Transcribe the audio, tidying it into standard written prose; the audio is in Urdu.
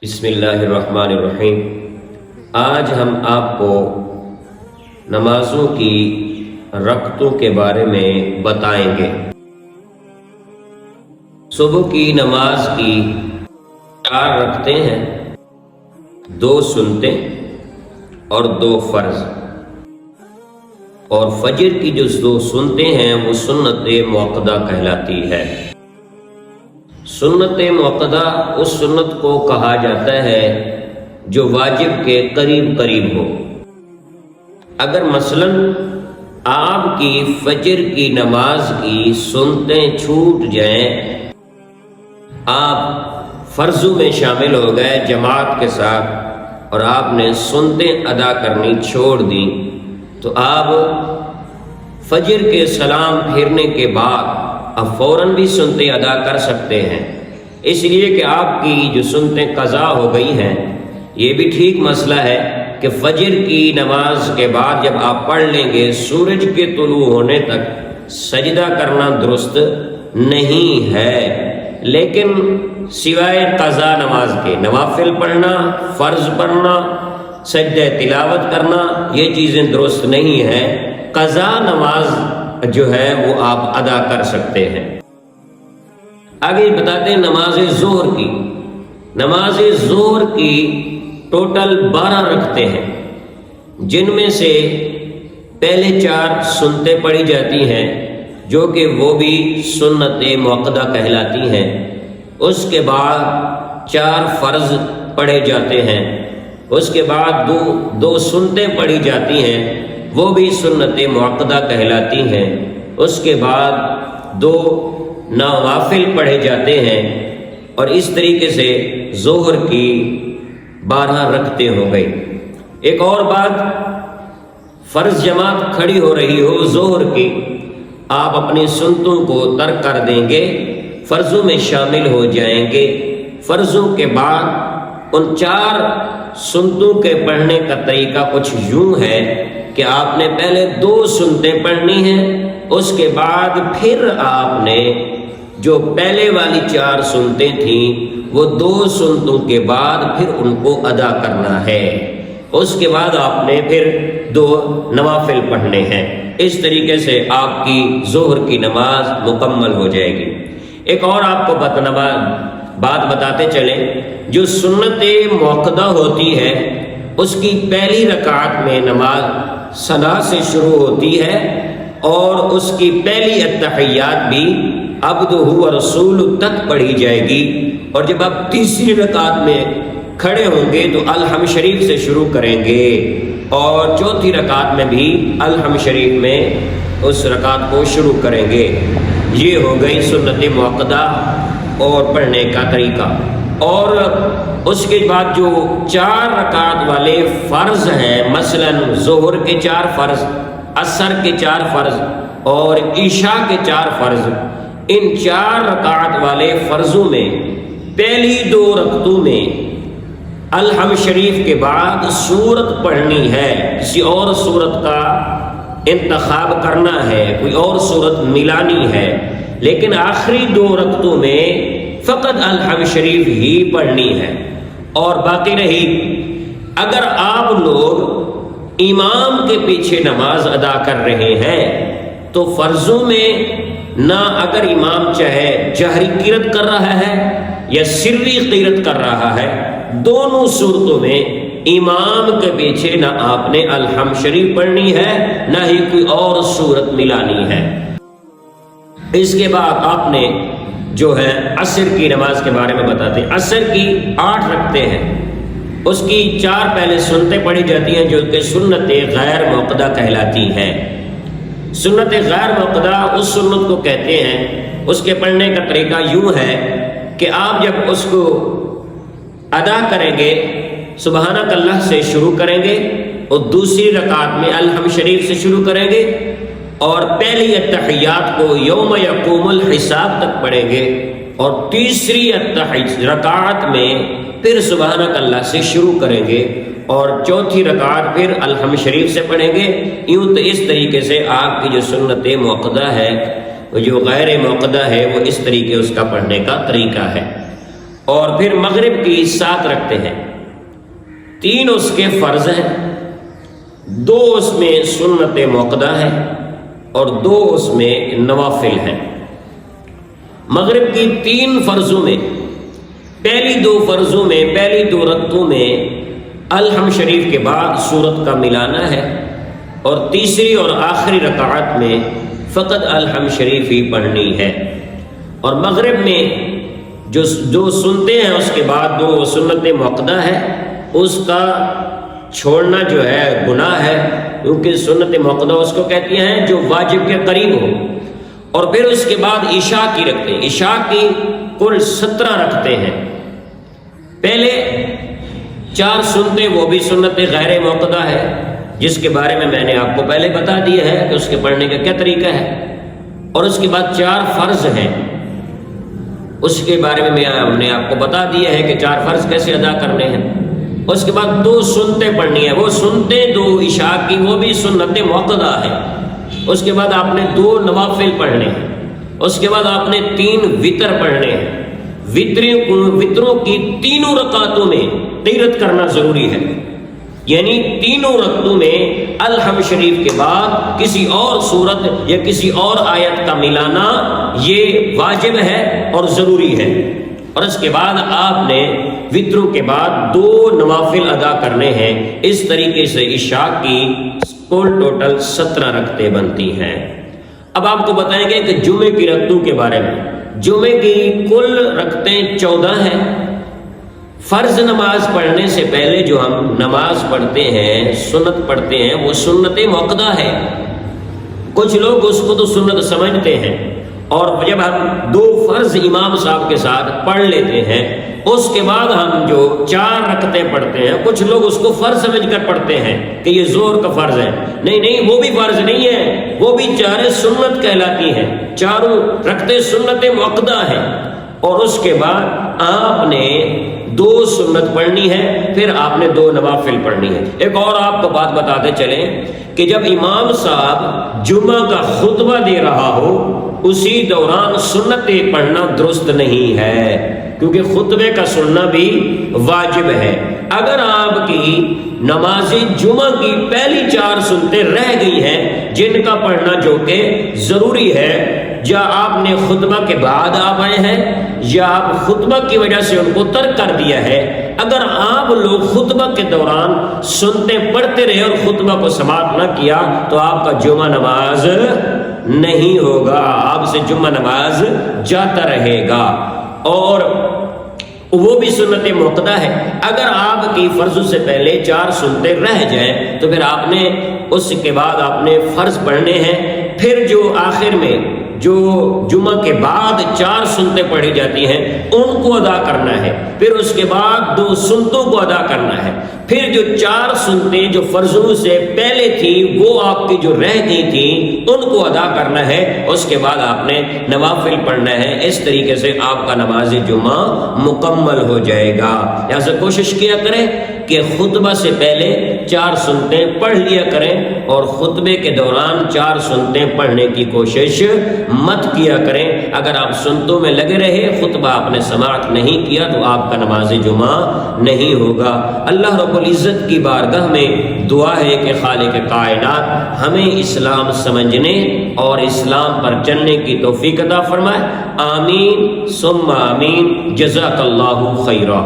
بسم اللہ الرحمن الرحیم۔ آج ہم آپ کو نمازوں کی رکعتوں کے بارے میں بتائیں گے۔ صبح کی نماز کی 4 رکعتیں ہیں، 2 سنتیں اور 2 فرض، اور فجر کی جو 2 سنتیں ہیں وہ سنت موقدہ کہلاتی ہے۔ سنت موقدہ اس سنت کو کہا جاتا ہے جو واجب کے قریب قریب ہو۔ اگر مثلا آپ کی فجر کی نماز کی سنتیں چھوٹ جائیں، آپ فرضوں میں شامل ہو گئے جماعت کے ساتھ اور آپ نے سنتیں ادا کرنی چھوڑ دیں، تو آپ فجر کے سلام پھیرنے کے بعد اب فوراً بھی سنتیں ادا کر سکتے ہیں، اس لیے کہ آپ کی جو سنتیں قضا ہو گئی ہیں۔ یہ بھی ٹھیک مسئلہ ہے کہ فجر کی نماز کے بعد جب آپ پڑھ لیں گے سورج کے طلوع ہونے تک سجدہ کرنا درست نہیں ہے، لیکن سوائے قضا نماز کے نوافل پڑھنا، فرض پڑھنا، سجدہ تلاوت کرنا، یہ چیزیں درست نہیں ہیں۔ قضا نماز جو ہے وہ آپ ادا کر سکتے ہیں۔ آگے بتاتے ہیں نماز ظہر کی۔ نماز ظہر کی ٹوٹل 12 رکعتیں ہیں، جن میں سے پہلے 4 سنتیں پڑھی جاتی ہیں جو کہ وہ بھی سنت موقدہ کہلاتی ہیں۔ اس کے بعد 4 فرض پڑھے جاتے ہیں، اس کے بعد 2 سنتیں پڑھی جاتی ہیں، وہ بھی سنت موقدہ کہلاتی ہیں۔ اس کے بعد 2 نوافل پڑھے جاتے ہیں، اور اس طریقے سے ظہر کی 12 رکعتیں ہو گئی۔ ایک اور بات، فرض جماعت کھڑی ہو رہی ہو ظہر کی، آپ اپنی سنتوں کو ترک کر دیں گے، فرضوں میں شامل ہو جائیں گے۔ فرضوں کے بعد ان 4 سنتوں کے پڑھنے کا طریقہ کچھ یوں ہے کہ آپ نے پہلے 2 سنتیں پڑھنی ہیں، اس کے بعد پھر آپ نے جو پہلے والی 4 سنتیں تھیں وہ 2 سنتوں کے بعد پھر ان کو ادا کرنا ہے۔ اس کے بعد آپ نے پھر 2 نوافل پڑھنے ہیں۔ اس طریقے سے آپ کی ظہر کی نماز مکمل ہو جائے گی۔ ایک اور آپ کو بات بتاتے چلیں، جو سنت موقدہ ہوتی ہے اس کی پہلی رکعت میں نماز ثنا سے شروع ہوتی ہے، اور اس کی پہلی اتحیات بھی عبدہ و رسول تک پڑھی جائے گی، اور جب آپ تیسری رکعت میں کھڑے ہوں گے تو الحمد شریف سے شروع کریں گے، اور چوتھی رکعت میں بھی الحمد شریف میں اس رکعت کو شروع کریں گے۔ یہ ہو گئی سنت موقدہ اور پڑھنے کا طریقہ۔ اور اس کے بعد جو 4 رکعت والے فرض ہیں، مثلا ظہر کے 4 فرض، عصر کے 4 فرض اور عشاء کے 4 فرض، ان 4 رکعت والے فرضوں میں پہلی 2 رکعتوں میں الحمد شریف کے بعد سورت پڑھنی ہے، کسی اور سورت کا انتخاب کرنا ہے، کوئی اور سورت ملانی ہے، لیکن آخری 2 رکعتوں میں فقط الحمد شریف ہی پڑھنی ہے۔ اور باقی رہی، اگر آپ لوگ امام کے پیچھے نماز ادا کر رہے ہیں تو فرضوں میں نہ اگر امام چاہے جہری قرات کر رہا ہے یا سری قرات کر رہا ہے، دونوں صورتوں میں امام کے پیچھے نہ آپ نے الحمد شریف پڑھنی ہے نہ ہی کوئی اور صورت ملانی ہے۔ اس کے بعد آپ نے جو ہے عصر کی نماز کے بارے میں بتاتے ہیں۔ عصر کی 8 رکعتیں ہیں، اس کی 4 پہلے سنتیں پڑھی جاتی ہیں جو کہ سنت غیر موقدہ کہلاتی ہیں۔ سنت غیر موقدہ اس سنت کو کہتے ہیں، اس کے پڑھنے کا طریقہ یوں ہے کہ آپ جب اس کو ادا کریں گے سبحانک اللہ سے شروع کریں گے، اور دوسری رکعت میں الحمد شریف سے شروع کریں گے، اور پہلی اتحیات کو یوم یقوم الحساب تک پڑھیں گے، اور تیسری رکعت میں پھر سبحانک اللہ سے شروع کریں گے، اور چوتھی رکعت پھر الحمد شریف سے پڑھیں گے۔ یوں تو اس طریقے سے آپ کی جو سنت موقدہ ہے، جو غیر موقدہ ہے، وہ اس طریقے اس کا پڑھنے کا طریقہ ہے۔ اور پھر مغرب کی 7 رکھتے ہیں، 3 اس کے فرض ہیں، 2 اس میں سنت موقدہ ہے اور 2 اس میں نوافل ہیں۔ مغرب کی 3 فرضوں میں پہلی 2 فرضوں میں پہلی 2 رکعتوں میں الحمد شریف کے بعد سورت کا ملانا ہے، اور تیسری اور آخری رکعت میں فقط الحمد شریف ہی پڑھنی ہے۔ اور مغرب میں جو سنتے ہیں اس کے بعد 2 سنت موقدہ ہے، اس کا چھوڑنا جو ہے گناہ ہے، کیونکہ سنت موقدہ اس کو کہتی ہیں جو واجب کے قریب ہو۔ اور پھر اس کے بعد عشاء کی رکھتے ہیں، عشاء کی کل 17 رکھتے ہیں۔ پہلے 4 سنتے وہ بھی سنت غیر موقدہ ہے، جس کے بارے میں نے آپ کو پہلے بتا دیا ہے کہ اس کے پڑھنے کا کیا طریقہ ہے، اور اس کے بعد 4 فرض ہیں، اس کے بارے میں ہم نے آپ کو بتا دیا ہے کہ 4 فرض کیسے ادا کرنے ہیں۔ اس کے بعد 2 سنتے پڑھنی ہے، وہ سنتے 2 عشاء کی وہ بھی سنت موقدہ ہے۔ اس کے بعد آپ نے 2 نوافل پڑھنے ہیں، اس کے بعد آپ نے 3 وتر پڑھنے ہیں۔ وتروں کی 3 رکعتوں میں قرات کرنا ضروری ہے، یعنی 3 رکعتوں میں الحمد شریف کے بعد کسی اور سورت یا کسی اور آیت کا ملانا یہ واجب ہے اور ضروری ہے۔ اور اس کے بعد آپ نے وتروں کے بعد 2 نوافل ادا کرنے ہیں۔ اس طریقے سے عشاء کی کل ٹوٹل 17 رکعتیں بنتی ہیں۔ اب آپ کو بتائیں گے کہ جمعے کی رکعتوں کے بارے میں۔ جمعے کی کل رکعتیں 14 ہیں۔ فرض نماز پڑھنے سے پہلے جو ہم نماز پڑھتے ہیں، سنت پڑھتے ہیں، وہ سنت موقدہ ہے۔ کچھ لوگ اس کو تو سنت سمجھتے ہیں، اور جب ہم 2 فرض امام صاحب کے ساتھ پڑھ لیتے ہیں، اس کے بعد ہم جو 4 رکعتیں پڑھتے ہیں، کچھ لوگ اس کو فرض سمجھ کر پڑھتے ہیں کہ یہ ظہر کا فرض ہے۔ نہیں، وہ بھی فرض نہیں ہے، وہ بھی 4 سنت کہلاتی ہیں، 4 رکعتیں سنت موقدہ ہیں۔ اور اس کے بعد آپ نے 2 سنت پڑھنی ہے، پھر آپ نے 2 نوافل پڑھنی ہے۔ ایک اور آپ کو بات بتاتے چلیں کہ جب امام صاحب جمعہ کا خطبہ دے رہا ہو، اسی دوران سنتیں پڑھنا درست نہیں ہے، کیونکہ خطبے کا سننا بھی واجب ہے۔ اگر آپ کی نماز جمعہ کی پہلی 4 سنتیں رہ گئی ہیں جن کا پڑھنا جو کہ ضروری ہے، یا آپ نے خطبہ کے بعد آپ آئے ہیں یا آپ خطبہ کی وجہ سے ان کو ترک کر دیا ہے، اگر آپ لوگ خطبہ کے دوران سنتے پڑھتے رہے اور خطبہ کو سماعت نہ کیا تو آپ کا جمعہ نماز نہیں ہوگا، آپ سے جمعہ نماز جاتا رہے گا۔ اور وہ بھی سنت موقدہ ہے۔ اگر آپ کی فرض سے پہلے 4 سنتے رہ جائیں تو پھر آپ نے اس کے بعد آپ نے فرض پڑھنے ہیں، پھر جو آخر میں جو جمعہ کے بعد 4 سنتیں پڑھی جاتی ہیں ان کو ادا کرنا ہے، پھر اس کے بعد 2 سنتوں کو ادا کرنا ہے، پھر جو 4 سنتیں جو فرضوں سے پہلے تھی وہ آپ کی جو رہ گئی تھیں ان کو ادا کرنا ہے، اس کے بعد آپ نے نوافل پڑھنا ہے۔ اس طریقے سے آپ کا نماز جمعہ مکمل ہو جائے گا۔ لہٰذا کوشش کیا کریں کہ خطبہ سے پہلے 4 سنتیں پڑھ لیا کریں، اور خطبے کے دوران 4 سنتیں پڑھنے کی کوشش مت کیا کریں۔ اگر آپ سنتوں میں لگے رہے، خطبہ آپ نے سماعت نہیں کیا تو آپ کا نماز جمعہ نہیں ہوگا۔ اللہ رب العزت کی بارگاہ میں دعا ہے کہ خالق کائنات ہمیں اسلام سمجھنے اور اسلام پر چلنے کی توفیق عطا فرمائے۔ آمین ثم آمین۔ جزاک اللہ خیرا۔